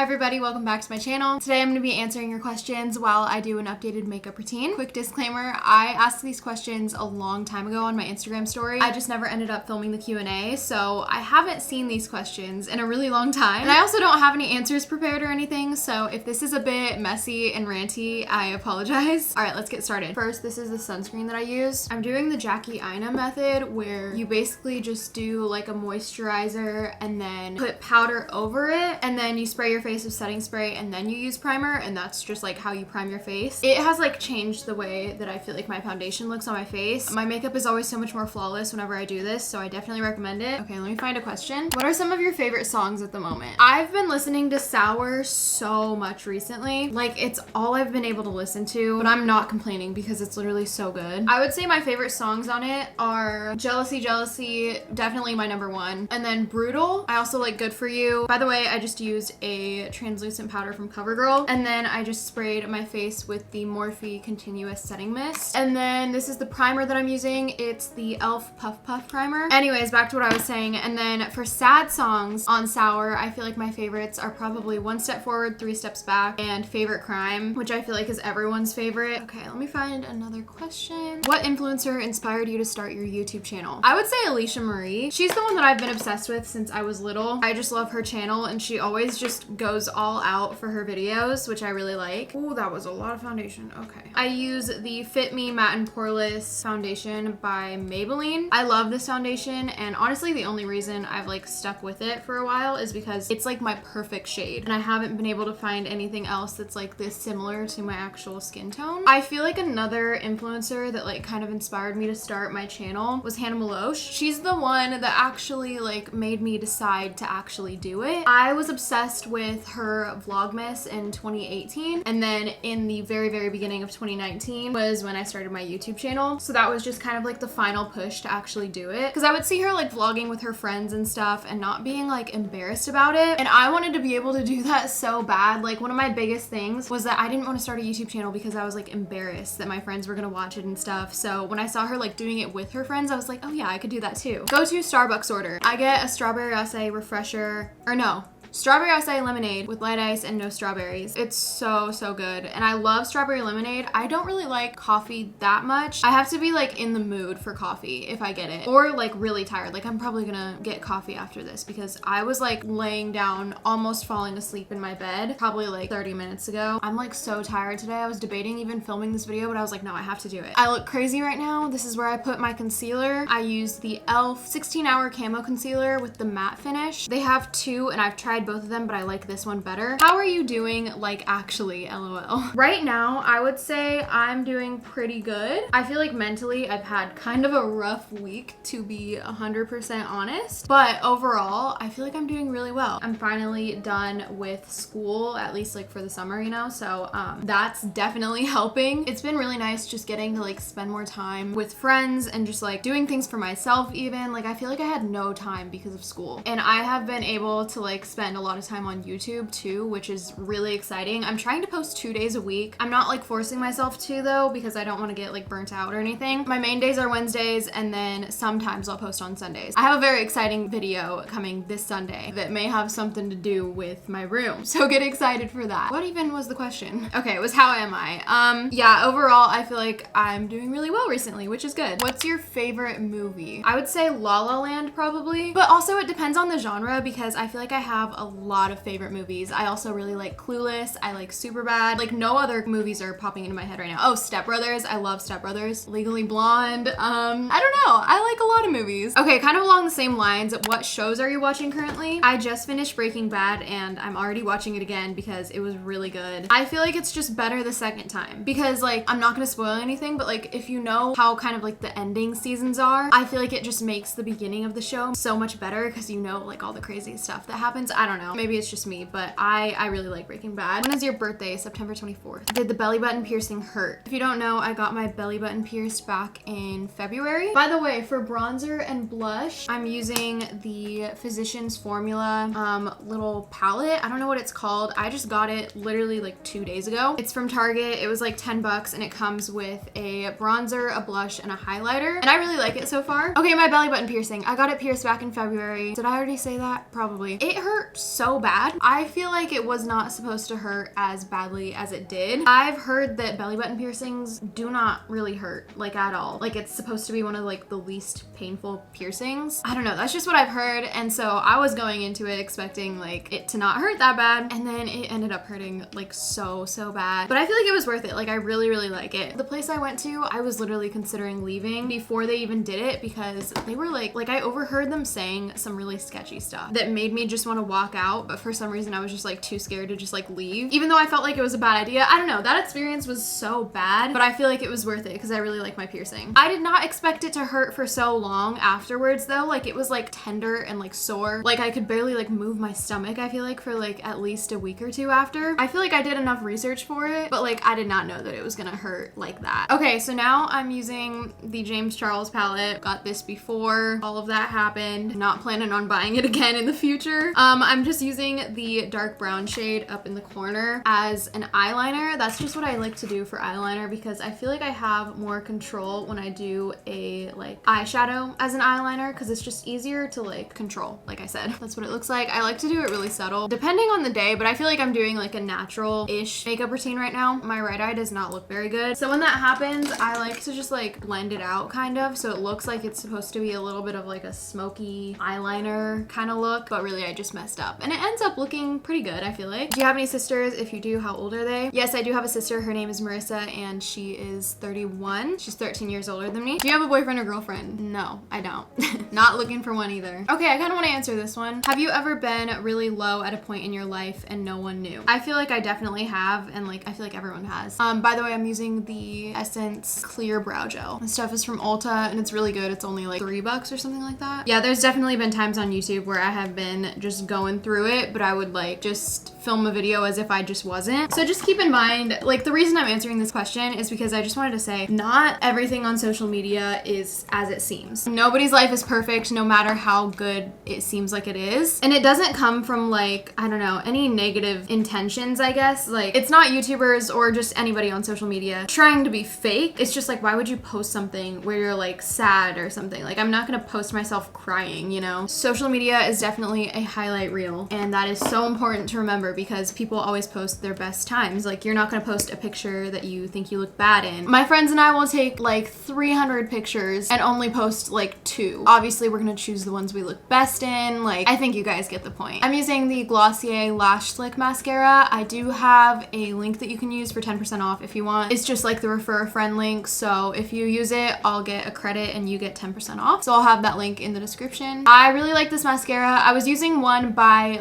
Hi everybody, welcome back to my channel. Today I'm going to be answering your questions while I do an updated makeup routine. Quick disclaimer, I asked these questions a long time ago on my Instagram story. I just never ended up filming the Q&A, so I haven't seen these questions in a really long time. And I also don't have any answers prepared or anything, so if this is a bit messy and ranty, I apologize. All right, let's get started. First, this is the sunscreen that I use. I'm doing the Jackie Aina method where you basically just do like a moisturizer and then put powder over it, and then you spray your face with setting spray and then you use primer, and that's just like how you prime your face. It has like changed the way that I feel like my foundation looks on my face. My makeup is always so much more flawless whenever I do this, so I definitely recommend it. Okay, let me find a question. What are some of your favorite songs at the moment? I've been listening to Sour so much recently. Like, it's all I've been able to listen to, but I'm not complaining because it's literally so good. I would say my favorite songs on it are Jealousy, Jealousy, definitely my number one, and then Brutal. I also like Good For You. By the way, I just used a translucent powder from CoverGirl, and then I just sprayed my face with the Morphe Continuous Setting Mist. And then this is the primer that I'm using. It's the e.l.f. Puff Puff primer. Anyways, back to what I was saying. And then for sad songs on Sour, I feel like my favorites are probably One Step Forward, Three Steps Back, and Favorite Crime, which I feel like is everyone's favorite. Okay, let me find another question. What influencer inspired you to start your YouTube channel? I would say Alicia Marie. She's the one that I've been obsessed with since I was little. I just love her channel, and she always just goes all out for her videos, which I really like. Oh, that was a lot of foundation. Okay. I use the Fit Me Matte and Poreless foundation by Maybelline. I love this foundation, and honestly, the only reason I've like stuck with it for a while is because it's like my perfect shade, and I haven't been able to find anything else that's like this similar to my actual skin tone. I feel like another influencer that like kind of inspired me to start my channel was Hannah Maloche. She's the one that actually like made me decide to actually do it. I was obsessed with her Vlogmas in 2018, and then in the very beginning of 2019 was when I started my YouTube channel. So that was just kind of like the final push to actually do it, because I would see her like vlogging with her friends and stuff and not being like embarrassed about it, and I wanted to be able to do that so bad. Like, one of my biggest things was that I didn't want to start a YouTube channel because I was like embarrassed that my friends were gonna watch it and stuff. So when I saw her like doing it with her friends, I was like, oh yeah, I could do that too. Go to Starbucks order. I get a strawberry acai refresher, or no, strawberry acai lemonade with light ice and no strawberries. It's so good, and I love strawberry lemonade. I don't really like coffee that much. I have to be like in the mood for coffee if I get it, or like really tired. Like, I'm probably gonna get coffee after this because I was like laying down almost falling asleep in my bed probably like 30 minutes ago. I'm like so tired today. I was debating even filming this video, but I was like, no, I have to do it. I look crazy right now. This is where I put my concealer. I use the e.l.f. 16-hour camo concealer with the matte finish. They have two, and I've tried both of them, but I like this one better. How are you doing, like, actually, LOL? Right now, I would say I'm doing pretty good. I feel like mentally I've had kind of a rough week, to be 100% honest, but overall I feel like I'm doing really well. I'm finally done with school, at least like for the summer, you know, so that's definitely helping. It's been really nice just getting to like spend more time with friends and just like doing things for myself even. Like, I feel like I had no time because of school, and I have been able to like spend a lot of time on YouTube too, which is really exciting. I'm trying to post 2 days a week. I'm not like forcing myself to though, because I don't want to get like burnt out or anything. My main days are Wednesdays, and then sometimes I'll post on Sundays. I have a very exciting video coming this Sunday that may have something to do with my room, so get excited for that. What even was the question? Okay, it was how am I? Yeah, overall I feel like I'm doing really well recently, which is good. What's your favorite movie? I would say La La Land probably, but also it depends on the genre, because I feel like I have a lot of favorite movies. I also really like Clueless. I like Superbad. Like, no other movies are popping into my head right now. Oh, Step Brothers. I love Step Brothers. Legally Blonde. I don't know. I like a lot of movies. Okay, kind of along the same lines, what shows are you watching currently? I just finished Breaking Bad, and I'm already watching it again because it was really good. I feel like it's just better the second time, because like, I'm not gonna spoil anything, but like, if you know how kind of like the ending seasons are, I feel like it just makes the beginning of the show so much better, because you know like all the crazy stuff that happens. I don't know, maybe it's just me, but I really like Breaking Bad. When is your birthday? September 24th. Did the belly button piercing hurt? If you don't know, I got my belly button pierced back in February. By the way, for bronzer and blush, I'm using the Physicians Formula little palette. I don't know what it's called. I just got it literally like 2 days ago. It's from Target. It was like 10 bucks, and it comes with a bronzer, a blush, and a highlighter, and I really like it so far. Okay, my belly button piercing. I got it pierced back in February. Did I already say that? Probably. It hurt so bad. I feel like it was not supposed to hurt as badly as it did. I've heard that belly button piercings do not really hurt, like at all. Like it's supposed to be one of like the least painful piercings. I don't know, that's just what I've heard. And so I was going into it expecting like it to not hurt that bad, and then it ended up hurting like so bad. But I feel like it was worth it. Like I really like it. The place I went to, I was literally considering leaving before they even did it because they were like I overheard them saying some really sketchy stuff that made me just want to walk out, but for some reason I was just like too scared to just like leave, even though I felt like it was a bad idea. I don't know, that experience was so bad, but I feel like it was worth it because I really like my piercing. I did not expect it to hurt for so long afterwards though. Like it was like tender and like sore. Like I could barely like move my stomach, I feel like, for like at least a week or two after. I feel like I did enough research for it, but like I did not know that it was gonna hurt like that. Okay, so now I'm using the James Charles palette. Got this before all of that happened. Not planning on buying it again in the future. I'm just using the dark brown shade up in the corner as an eyeliner. That's just what I like to do for eyeliner because I feel like I have more control when I do a like eyeshadow as an eyeliner because it's just easier to like control. Like I said, that's what it looks like. I like to do it really subtle depending on the day, but I feel like I'm doing like a natural-ish makeup routine right now. My right eye does not look very good. So when that happens, I like to just like blend it out kind of so it looks like it's supposed to be a little bit of like a smoky eyeliner kind of look, but really I just messed up. And it ends up looking pretty good, I feel like. Do you have any sisters? If you do, how old are they? Yes, I do have a sister. Her name is Marissa and she is 31. She's 13 years older than me. Do you have a boyfriend or girlfriend? No, I don't. Not looking for one either. Okay, I kind of want to answer this one. Have you ever been really low at a point in your life and no one knew? I feel like I definitely have, and like I feel like everyone has. By the way, I'm using the Essence Clear Brow Gel. This stuff is from Ulta and it's really good. It's only like $3 or something like that. Yeah, there's definitely been times on YouTube where I have been just going through it, but I would like just film a video as if I just wasn't. So just keep in mind, like the reason I'm answering this question is because I just wanted to say not everything on social media is as it seems. Nobody's life is perfect no matter how good it seems like it is. And it doesn't come from like, I don't know, any negative intentions, I guess. Like it's not YouTubers or just anybody on social media trying to be fake. It's just like, why would you post something where you're like sad or something? Like I'm not gonna post myself crying, you know? Social media is definitely a highlight reel, and that is so important to remember because people always post their best times. Like you're not gonna post a picture that you think you look bad in. My friends and I will take like 300 pictures and only post like 2. Obviously we're gonna choose the ones we look best in. Like I think you guys get the point. I'm using the Glossier Lash Slick Mascara. I do have a link that you can use for 10% off if you want. It's just like the refer a friend link, so if you use it I'll get a credit and you get 10% off. So I'll have that link in the description. I really like this mascara. I was using one by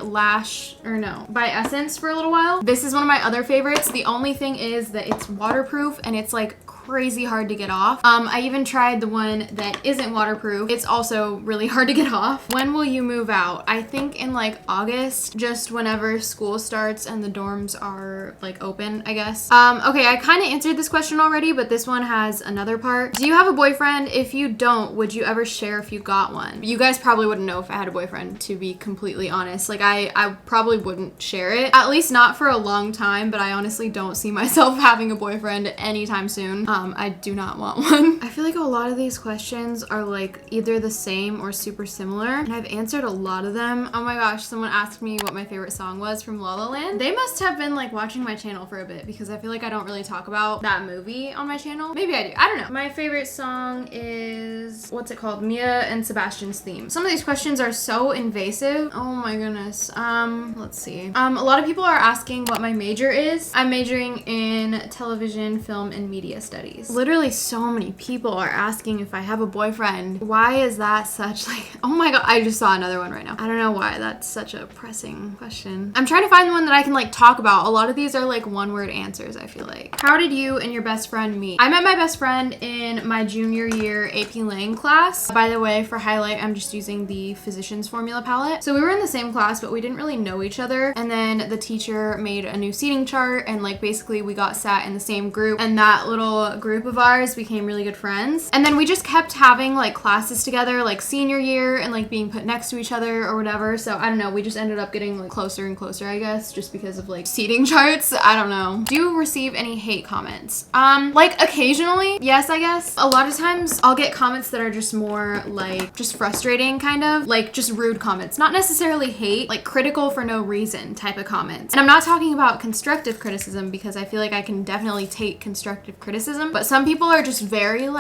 Essence for a little while. This is one of my other favorites. The only thing is that it's waterproof and it's like crazy hard to get off. I even tried the one that isn't waterproof. It's also really hard to get off. When will you move out? I think in like August, just whenever school starts and the dorms are like open, I guess. Okay, I kind of answered this question already, but this one has another part. Do you have a boyfriend? If you don't, would you ever share if you got one? You guys probably wouldn't know if I had a boyfriend, to be completely honest. Like I probably wouldn't share it, at least not for a long time, but I honestly don't see myself having a boyfriend anytime soon. I do not want one. I feel like a lot of these questions are like either the same or super similar, and I've answered a lot of them. Oh my gosh, someone asked me what my favorite song was from La La Land. They must have been like watching my channel for a bit because I feel like I don't really talk about that movie on my channel. Maybe I do, I don't know. My favorite song is, what's it called? Mia and Sebastian's Theme. Some of these questions are so invasive. Oh my goodness. Let's see. A lot of people are asking what my major is. I'm majoring in television, film, and media studies. Literally so many people are asking if I have a boyfriend. Why is that such like, oh my god, I just saw another one right now. I don't know why that's such a pressing question. I'm trying to find one that I can like talk about. A lot of these are like one-word answers, I feel like. How did you and your best friend meet? I met my best friend in my junior year AP Lang class. By the way, for highlight, I'm just using the Physicians Formula palette. So we were in the same class, but we didn't really know each other. And then the teacher made a new seating chart and like basically we got sat in the same group, and that little new group of ours became really good friends. And then we just kept having like classes together like senior year and like being put next to each other or whatever. So I don't know, we just ended up getting like closer and closer, I guess, just because of like seating charts. I don't know. Do you receive any hate comments? Like occasionally, yes, I guess. A lot of times I'll get comments that are just more like just frustrating, kind of like just rude comments, not necessarily hate, like critical for no reason type of comments. And I'm not talking about constructive criticism because I feel like I can definitely take constructive criticism, but some people are just very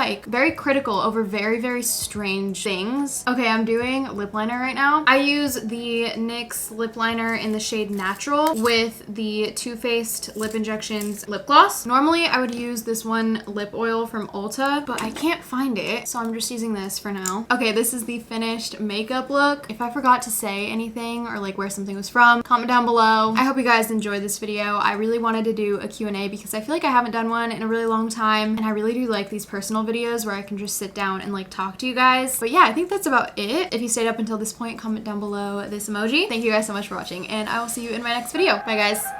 critical over very strange things. Okay, I'm doing lip liner right now. I use the NYX lip liner in the shade Natural with the Too Faced Lip Injections lip gloss. Normally I would use this one lip oil from Ulta, but I can't find it, so I'm just using this for now. Okay, this is the finished makeup look. If I forgot to say anything or like where something was from, comment down below. I hope you guys enjoyed this video. I really wanted to do a Q&A because I feel like I haven't done one in a really long time, and I really do like these personal videos where I can just sit down and like talk to you guys. But yeah, I think that's about it. If you stayed up until this point, comment down below this emoji. Thank you guys so much for watching, and I will see you in my next video. Bye guys.